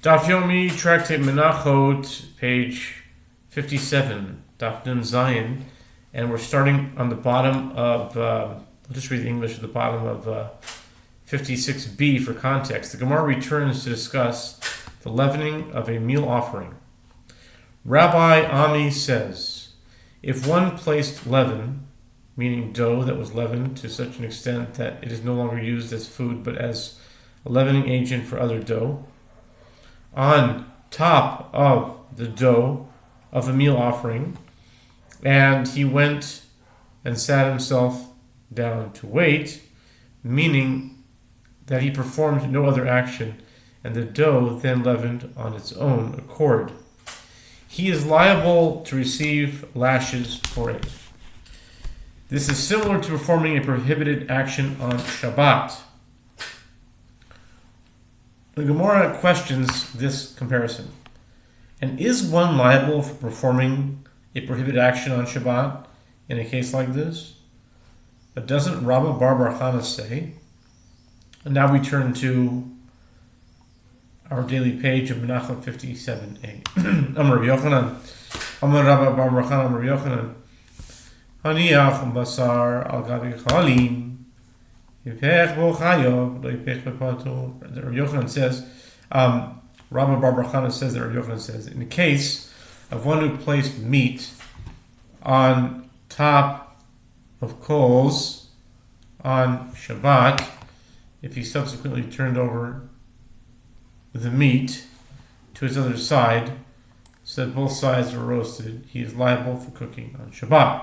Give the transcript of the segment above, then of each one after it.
Daf Yomi, Tractate Menachot, page 57, Daf Nun Zion, and we're starting on the bottom of, I'll just read the English at the bottom of 56b for context. The Gemara returns to discuss the leavening of a meal offering. Rabbi Ami says, if one placed leaven, meaning dough that was leavened to such an extent that it is no longer used as food but as a leavening agent for other dough, on top of the dough of a meal offering, and he went and sat himself down to wait, meaning that he performed no other action, and the dough then leavened on its own accord, he is liable to receive lashes for it. This is similar to performing a prohibited action on Shabbat. The Gemara questions this comparison. And is one liable for performing a prohibited action on Shabbat in a case like this? But doesn't Rabba Bar Chana say? And now we turn to our daily page of Menachot 57a. Amar Rabbi Yochanan, Amar Rabba Bar Chana, Amar Rabbi Yochanan, Haniach basar al gabi chalim. Rabbi Yochanan says, Rabbi Bar Chana says that Rabbi Yochanan says, in the case of one who placed meat on top of coals on Shabbat, if he subsequently turned over the meat to its other side, so that both sides were roasted, he is liable for cooking on Shabbat.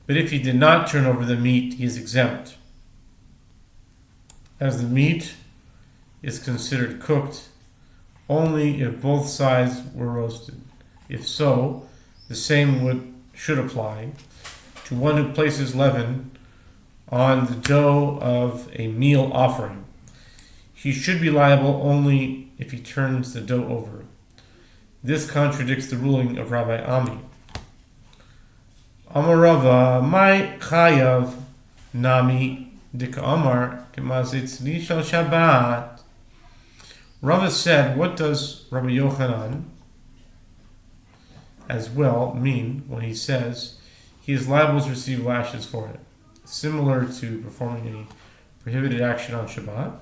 But if he did not turn over the meat, he is exempt, as the meat is considered cooked only if both sides were roasted. If so, the same should apply to one who places leaven on the dough of a meal offering. He should be liable only if he turns the dough over. This contradicts the ruling of Rabbi Ami. Amar Rava, my chayav nami Dika Amar Kemazitzni Shal Shabbat. Rava said, what does Rabbi Yochanan as well mean when he says he is liable to receive lashes for it? Similar to performing a prohibited action on Shabbat,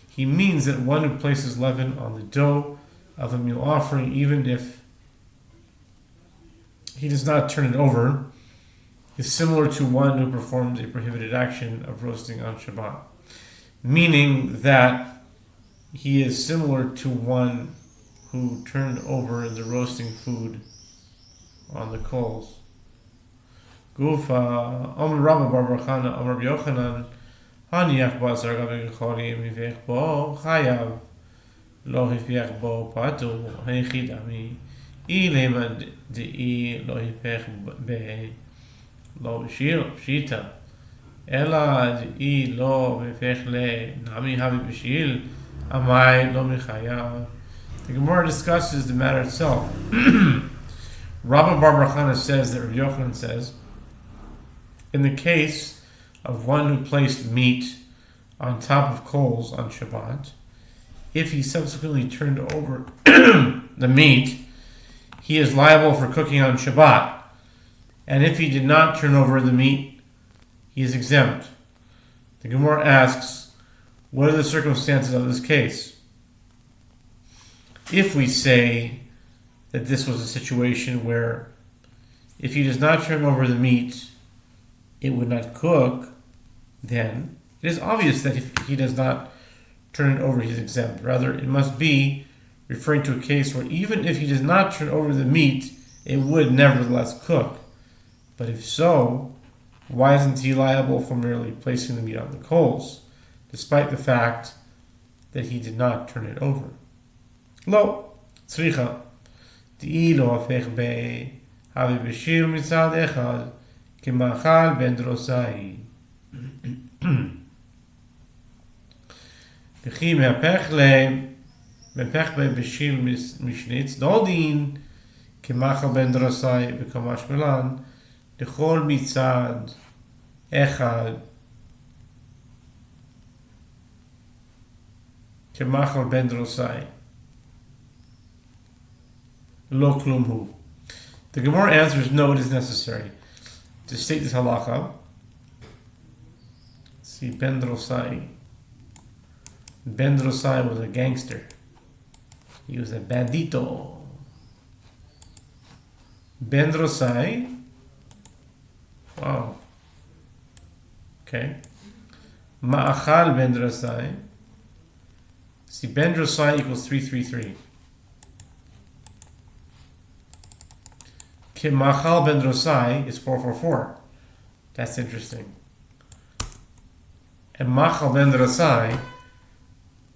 he means that one who places leaven on the dough of a meal offering, even if he does not turn it over, is similar to one who performs a prohibited action of roasting on Shabbat, meaning that he is similar to one who turned over the roasting food on the coals. Gufa, Amar Rabba Bar Chana, Amar Rabbi Yochanan, Haniach basar gabi cholim hivech bo chayav, lo hivech bo patu, heichid ami, ilema dei lo hivech be לא פשיטה, אלא היא לא בפך לנעמי הבי בשיל, המי לא מחייב. The Gemara discusses the matter itself. Rabbi Bar Chana says that Rabbi Yochanan says, in the case of one who placed meat on top of coals on Shabbat, if he subsequently turned over the meat, he is liable for cooking on Shabbat. And if he did not turn over the meat, he is exempt. The Gemara asks, what are the circumstances of this case? If we say that this was a situation where if he does not turn over the meat, it would not cook, then it is obvious that if he does not turn it over, he is exempt. Rather, it must be referring to a case where even if he does not turn over the meat, it would nevertheless cook. But if so, why isn't he liable for merely placing the meat on the coals, despite the fact that he did not turn it over? Lo, tzricha, di'i lo hafech be, havi b'shil mitzad echad, kemachal ben drosai. V'chi me'apech be b'shil mishnitz, dodin, kemachal ben drosai, v'kamash melan, לכל מצד אחד כמחל בן דרוסאי. Lo klum hu. The Gemara answers, no, it is necessary to state this halacha. See, Ben Drosai. Ben Drosai was a gangster. He was a bandito. Ben Drosai. Wow. Okay. Ma'achal Ben Drosai. See, Ben Drosai equals 333. Machal Ben Drosai is 444. That's interesting. And Machal Ben Drosai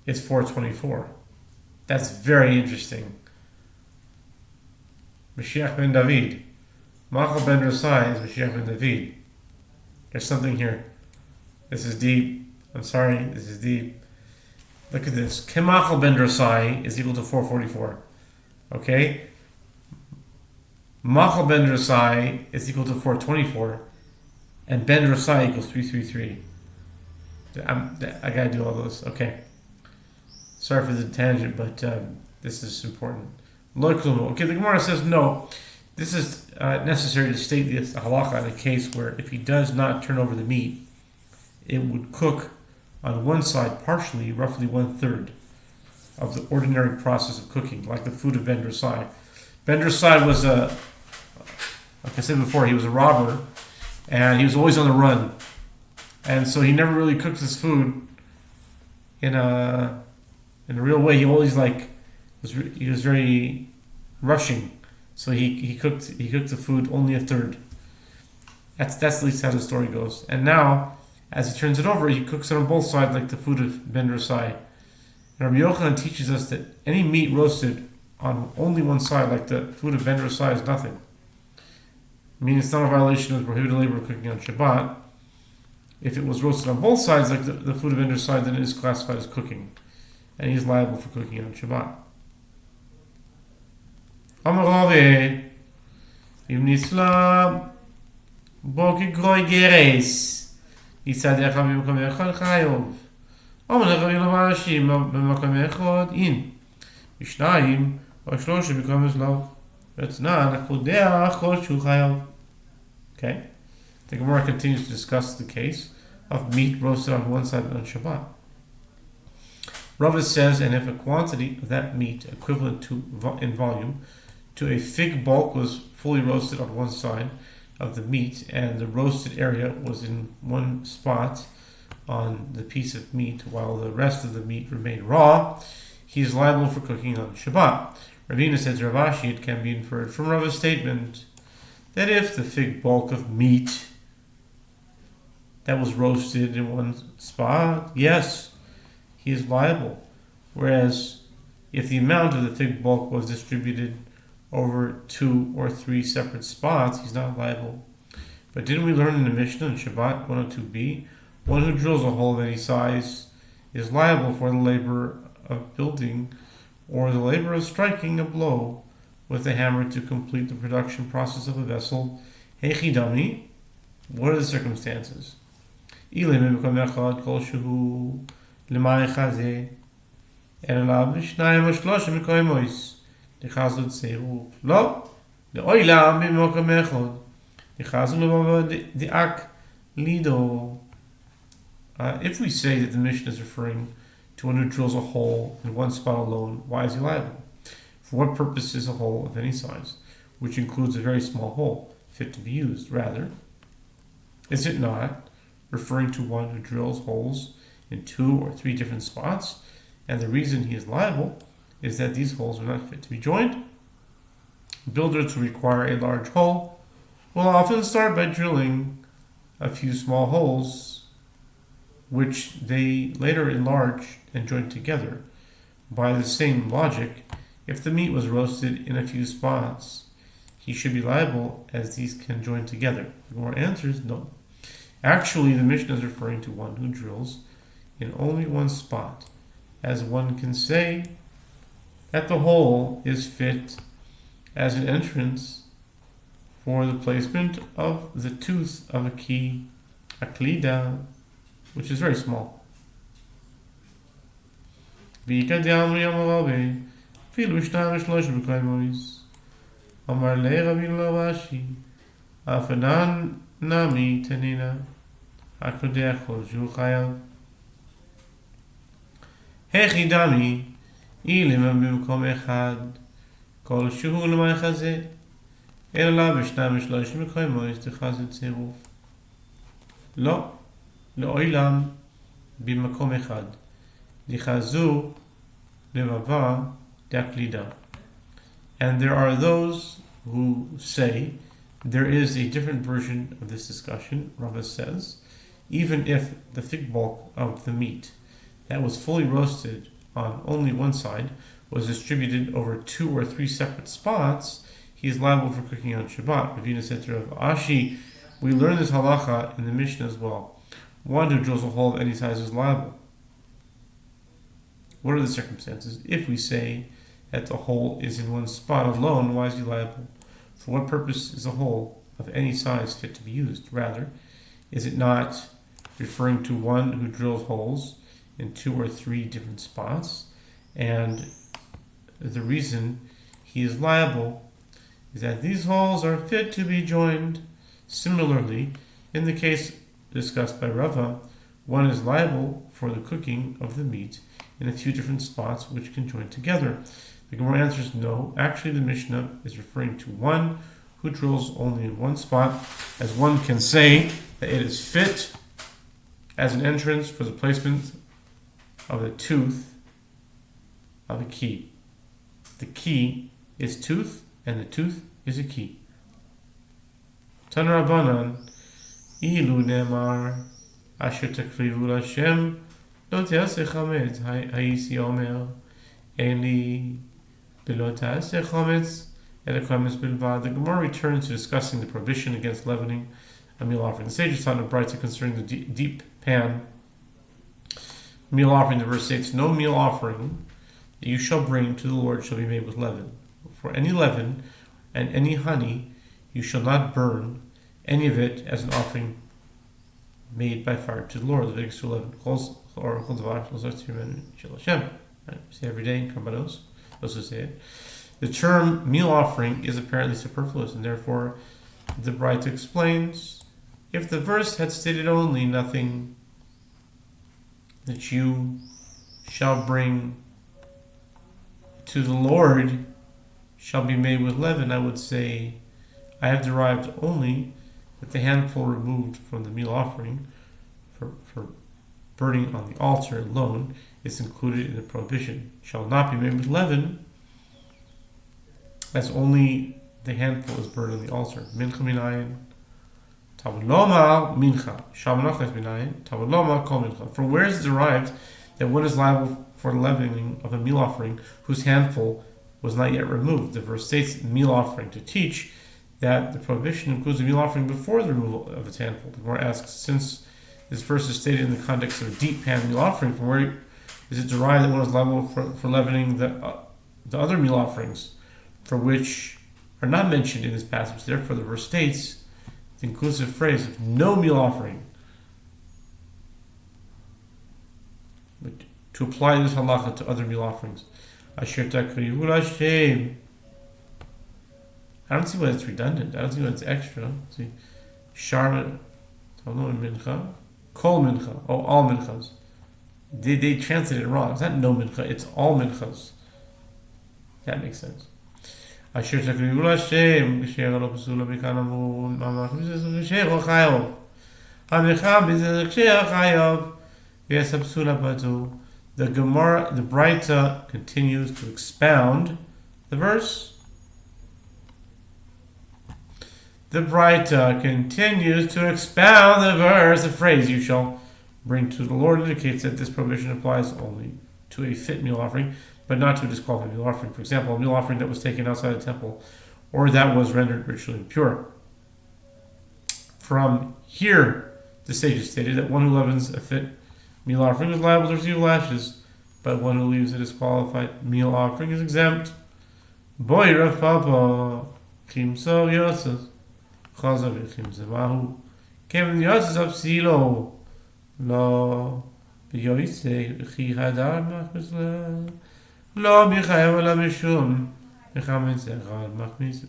is 424. That's very interesting. Mashiach ben David. Machal ben Drosai is Mashiach ben David. There's something here. This is deep. I'm sorry, this is deep. Look at this. Machal ben Drosai is equal to 444. Okay? Machal ben Drosai is equal to 424. And ben Drosai equals 333. I gotta do all those. Okay. Sorry for the tangent, but this is important. Okay, the Gemara says no. This is necessary to state this halacha in a case where if he does not turn over the meat, it would cook on one side partially, roughly 1/3 of the ordinary process of cooking, like the food of Ben Drosai. Ben Drosai was like I said before, he was a robber, and he was always on the run, and so he never really cooked his food in a real way. He always he was very rushing, so he cooked the food only 1/3. That's at least how the story goes. And now, as he turns it over, he cooks it on both sides like the food of Ben Drosai. And Rabbi Yochanan teaches us that any meat roasted on only one side, like the food of Ben Drosai, is nothing. Meaning it's not a violation of the prohibited labor of cooking on Shabbat. If it was roasted on both sides, like the food of Ben Drosai, then it is classified as cooking, and he's liable for cooking on Shabbat. Amar Rave, Im Nisla Boki Groi Geres, Yisadecha B'Makom Echad Chayov. Amar Rabbi Lavashim B'Makom Echad In, Mishnayim or Shlosha B'Makom Echad. Okay. The Gemara continues to discuss the case of meat roasted on one side on Shabbat. Rava says, and if a quantity of that meat equivalent to in volume to a fig bulk was fully roasted on one side of the meat, and the roasted area was in one spot on the piece of meat while the rest of the meat remained raw, he is liable for cooking on Shabbat. Ravina says, Rav Ashi, it can be inferred from Rava's statement that if the fig bulk of meat that was roasted in one spot, yes, he is liable. Whereas if the amount of the fig bulk was distributed over 2 or 3 separate spots, he's not liable. But didn't we learn in the Mishnah in Shabbat 102b, one who drills a hole of any size is liable for the labor of building or the labor of striking a blow with a hammer to complete the production process of a vessel? Hechidami, what are the circumstances? If we say that the Mishnah is referring to one who drills a hole in one spot alone, why is he liable? For what purpose is a hole of any size, which includes a very small hole, fit to be used? Rather, is it not referring to one who drills holes in 2 or 3 different spots, and the reason he is liable is that these holes are not fit to be joined? Builders who require a large hole will often start by drilling a few small holes, which they later enlarge and join together. By the same logic, if the meat was roasted in a few spots, he should be liable as these can join together. The Gemara answers no. Actually, the Mishnah is referring to one who drills in only one spot, as one can say that the hole is fit as an entrance for the placement of the tooth of a key, a klida, which is very small. Amar le Rabbi Lawashi, Afanan nami tanina, Hakodechol Shu Chayav. Hechi dami, Ilima bimkom echad, Kol Shuhu l'may chazeh, אלא בשניים ושלושים מקומות תחזית צירוף. לא, לעולם במקום אחד. דחזו לבבה דקלידה. And there are those who say there is a different version of this discussion. Rava says, even if the thick bulk of the meat that was fully roasted on only one side was distributed over 2 or 3 separate spots, he is liable for cooking on Shabbat. Ravina said to Rav Ashi, we learn this halacha in the Mishnah as well. One who drills a hole of any size is liable. What are the circumstances? If we say that the hole is in one spot alone, why is he liable? For what purpose is a hole of any size fit to be used? Rather, is it not referring to one who drills holes in 2 or 3 different spots? And the reason he is liable is that these holes are fit to be joined. Similarly, in the case discussed by Rava, one is liable for the cooking of the meat in a few different spots which can join together. The Gemara answers no. Actually, the Mishnah is referring to one who drills only in one spot, as one can say that it is fit as an entrance for the placement of the tooth of a key. The key is tooth, and the tooth is a key. Tan Rabbanan, Ilu Nemar, Asher Takrivu Lashem, Lo Tease Chametz, Haisi Omer, Eli, Belo Tease Chametz, Elechametz Bilvad. The Gemara returns to discussing the prohibition against leavening a meal offering. The sages taught in a brayta concerning the deep pan meal offering. The verse states, no meal offering that you shall bring to the Lord shall be made with leaven. For any leaven and any honey, you shall not burn any of it as an offering made by fire to the Lord. Leviticus 11. Say every day in Karbanos. Those who say it. The term meal offering is apparently superfluous, and therefore the Braita explains, if the verse had stated only nothing that you shall bring to the Lord shall be made with leaven, I would say I have derived only that the handful removed from the meal offering for burning on the altar alone is included in the prohibition. Shall not be made with leaven, as only the handful is burned on the altar. Mincha minayin, tavoloma mincha, shamanachas minayin, tavoloma kol mincha. For where is it derived that one is liable for leavening of a meal offering whose handful was not yet removed? The verse states meal offering to teach that the prohibition includes a meal offering before the removal of its handful. The Gemara asks, since this verse is stated in the context of a deep pan meal offering, from where is it derived that one is liable for leavening the other meal offerings for which are not mentioned in this passage? Therefore, the verse states the inclusive phrase of no meal offering. But to apply this halacha to other meal offerings. Asher takrivu Hashem. I don't see why it's redundant. I don't see why it's extra. See, Sharma, Mincha, Kol Mincha. Oh, all Minchas. They translated it wrong. It's not no Mincha, it's all Minchas. That makes sense. Asher takrivu Hashem, G'sher lo pesula b'kanamu, Mamach b'zeh G'sher chayav. Hamicha b'zeh G'sher chayav. Yes, pesula batu. The Gemara, the Braita continues to expound the verse. The Braita continues to expound the verse. The phrase, you shall bring to the Lord, indicates that this prohibition applies only to a fit meal offering, but not to a disqualified meal offering. For example, a meal offering that was taken outside the temple, or that was rendered ritually impure. From here, the sages stated that one who leavens a fit meal offering is liable to receive lashes, but one who leaves a disqualified meal offering is exempt. Boy, Rav Papa, Chimso Yosef, Chazav Chimzemahu, Kevin Yosef Absilo, Lo, Yoise, Chi Hadar Machmisla, Lo, Michael Mishum, Mechamen Sechad Machmis,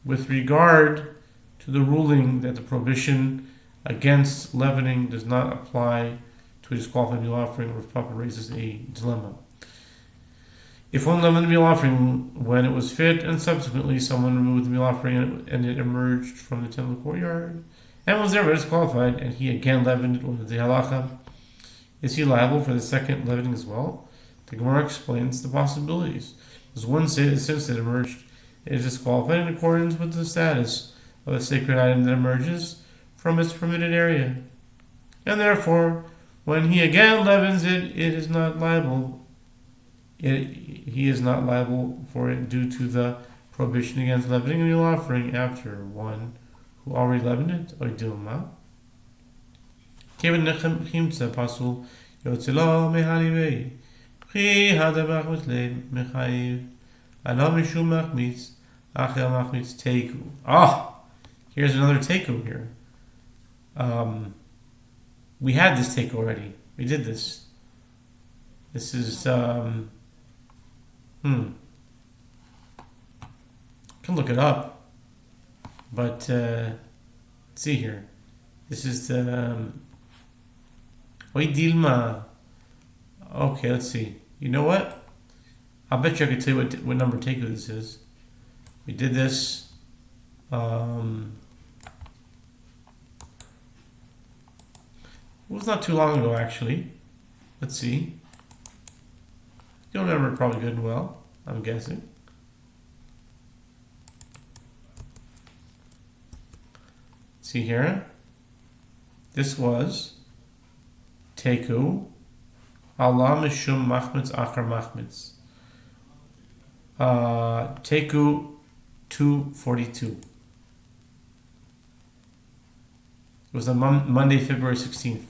with regard to the ruling that the prohibition against leavening does not apply to a disqualified meal offering, Rav Papa raises a dilemma. If one leavened the meal offering when it was fit, and subsequently someone removed the meal offering and it emerged from the temple courtyard, and was thereby disqualified, and he again leavened it with the halacha, is he liable for the second leavening as well? The Gemara explains the possibilities. Does one say that since it emerged, it is disqualified in accordance with the status of a sacred item that emerges from its permitted area, and therefore, when he again leavens it, it is not liable. He is not liable for it due to the prohibition against leavening a meal offering after one who already leavened it, or dilma. Kevin nechem chimtza pasul yotzelo mehalivei pri hadabach mitlei mechayiv ala mishum machmitz achel machmitz teiku. Here's another teiku here. We had this take already. We did this. This is can look it up, but let's see here. This is the Dilma. Okay, let's see. You know what? I'll bet you I can tell you what number take this is. We did this. It was not too long ago, actually. Let's see. You'll remember it probably good and well, I'm guessing. See here. This was Teku Allah Mishum Machmitz Achar Machmitz. Teku 242. It was on Monday, February 16th.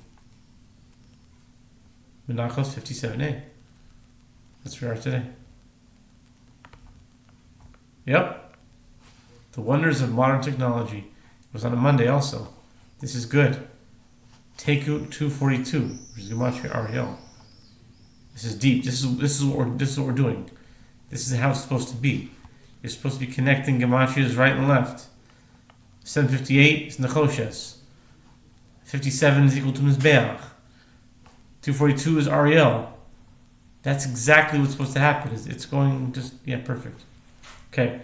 Menachot 57a. That's where we are today. Yep. The wonders of modern technology. It was on a Monday also. This is good. Teku 242, which is Gematria Ariel. This is deep. This is what we're doing. This is how it's supposed to be. You're supposed to be connecting Gematrias right and left. 758 is Nechoshes. 57 is equal to Mizbeach. 242 is Ariel. That's exactly what's supposed to happen. It's going perfect. Okay.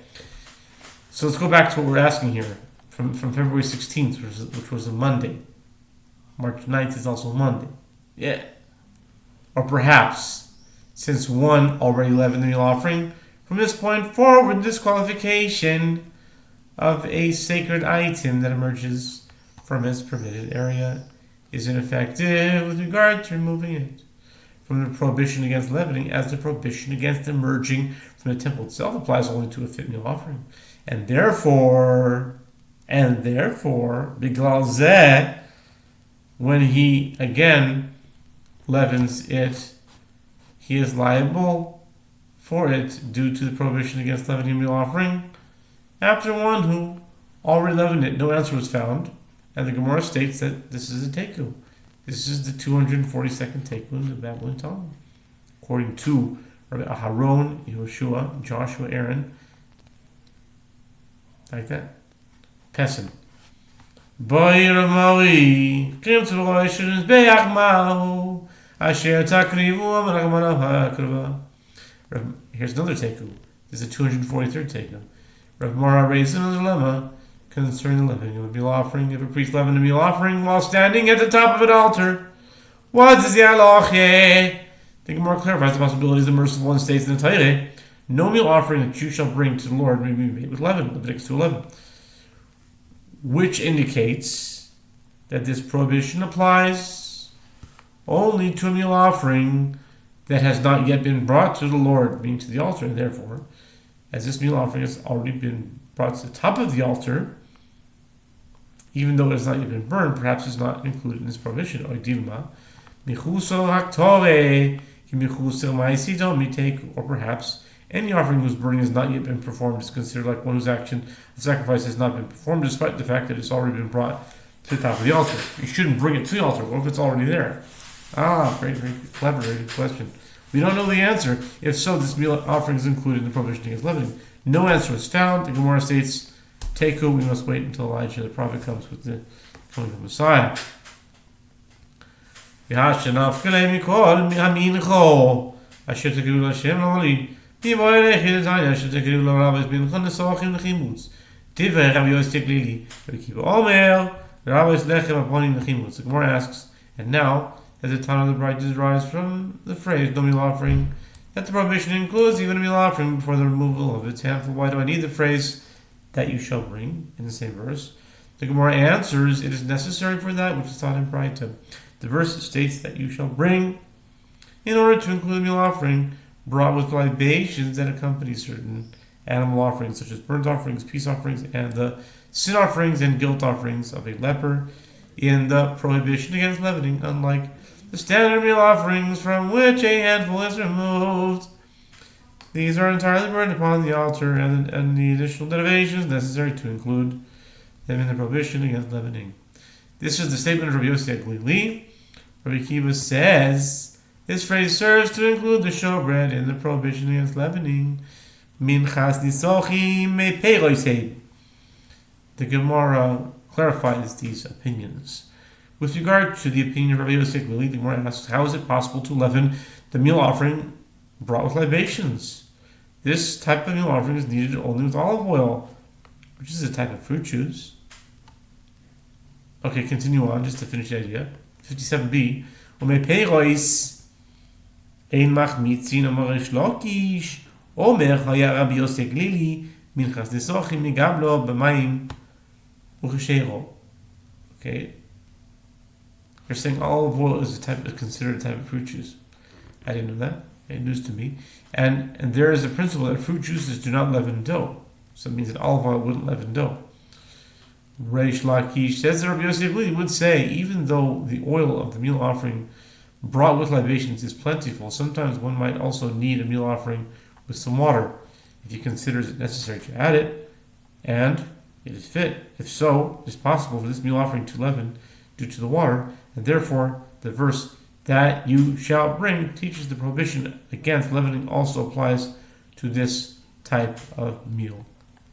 So let's go back to what we're asking here. From February 16th, which was a Monday. March 9th is also a Monday. Yeah. Or perhaps, since one already leavened the meal offering, from this point forward, disqualification of a sacred item that emerges from its permitted area is ineffective with regard to removing it from the prohibition against leavening, as the prohibition against emerging from the temple itself applies only to a fit meal offering. And therefore, Biglal Zeh, when he again leavens it, he is liable for it due to the prohibition against leavening a meal offering after one who already leavened it. No answer was found, and the Gemara states that this is a teku. This is the 242nd teku in the Babylonian Talmud, according to Rabbi Aharon, Yehoshua, Joshua, Aaron, like that. Pessin. Boy Ramawi, Kim to Roishun, Beyak Mahu, Asher Takrivu, Managmana. Here's another teku. This is the 243rd teku. Rav Mara raised another dilemma concerning the leavening of a meal offering. If a priest leavened a meal offering while standing at the top of an altar, what is the halacha? The Gemara clarifies the possibilities. The merciful one states in the Torah, no meal offering that you shall bring to the Lord may be made with leaven. Leviticus 2:11, which indicates that this prohibition applies only to a meal offering that has not yet been brought to the Lord, meaning to the altar, and therefore, as this meal offering has already been brought to the top of the altar, even though it has not yet been burned, perhaps it's not included in this prohibition. Or perhaps any offering whose burning has not yet been performed is considered like one whose action of sacrifice has not been performed, despite the fact that it's already been brought to the top of the altar. You shouldn't bring it to the altar. What if it's already there? Very, very clever, very good question. We don't know the answer. If so, this meal offering is included in the prohibition against leavening. No answer was found. The Gemara states Teku, we must wait until Elijah the prophet comes with the coming of Messiah. Yahashanav Kalemi Kol Mihamincho. I should take you Hashem Loli. Biboy Rechidanya, I should take you Rabbis bin Khanasachim Chimutz. Diver Rabbi Yosef Lili. We keep Omer. The Rabbis Lechem upon the Chimutz. The Gemara asks, and now, as the time of the bride derives from the phrase, no meal offering, that the prohibition includes even a meal offering before the removal of its handful. Why do I need the phrase that you shall bring in the same verse? The Gemara answers, it is necessary for that which is taught in Braita. The verse states that you shall bring, in order to include a meal offering, brought with libations that accompany certain animal offerings, such as burnt offerings, peace offerings, and the sin offerings and guilt offerings of a leper, in the prohibition against leavening, unlike the standard meal offerings from which a handful is removed. These are entirely burned upon the altar, and the additional derivations necessary to include them in the prohibition against leavening. This is the statement of Rabbi Yosef Glili. Rabbi Kiva says this phrase serves to include the showbread in the prohibition against leavening. Minchas nisochim meperoisei. The Gemara clarifies these opinions. With regard to the opinion of Rabbi Yosef Glili, the Gemara asks, how is it possible to leaven the meal offering brought with libations? This type of meal offering is needed only with olive oil, which is a type of fruit juice. Okay, continue on, just to finish the idea. 57b. Umepeirois ein machmitzin amarish lokish omer haya Rabbi Yosef Glili minchas nesochim migablo b'mayim ucheshero. Okay, you're saying olive oil is considered a type of fruit juice. I didn't know that. It's news to me. And there is a principle that fruit juices do not leaven dough. So it means that olive oil wouldn't leaven dough. Reish Lakish says that Rabbi Yosef Glili would say, even though the oil of the meal offering brought with libations is plentiful, sometimes one might also need a meal offering with some water, if he considers it necessary to add it, and it is fit. If so, it is possible for this meal offering to leaven due to the water, and therefore the verse that you shall bring teaches the prohibition against leavening also applies to this type of meal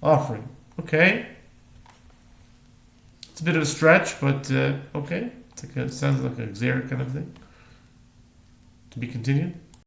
offering. Okay? It's a bit of a stretch, but okay. It sounds like a Xer kind of thing. To be continued.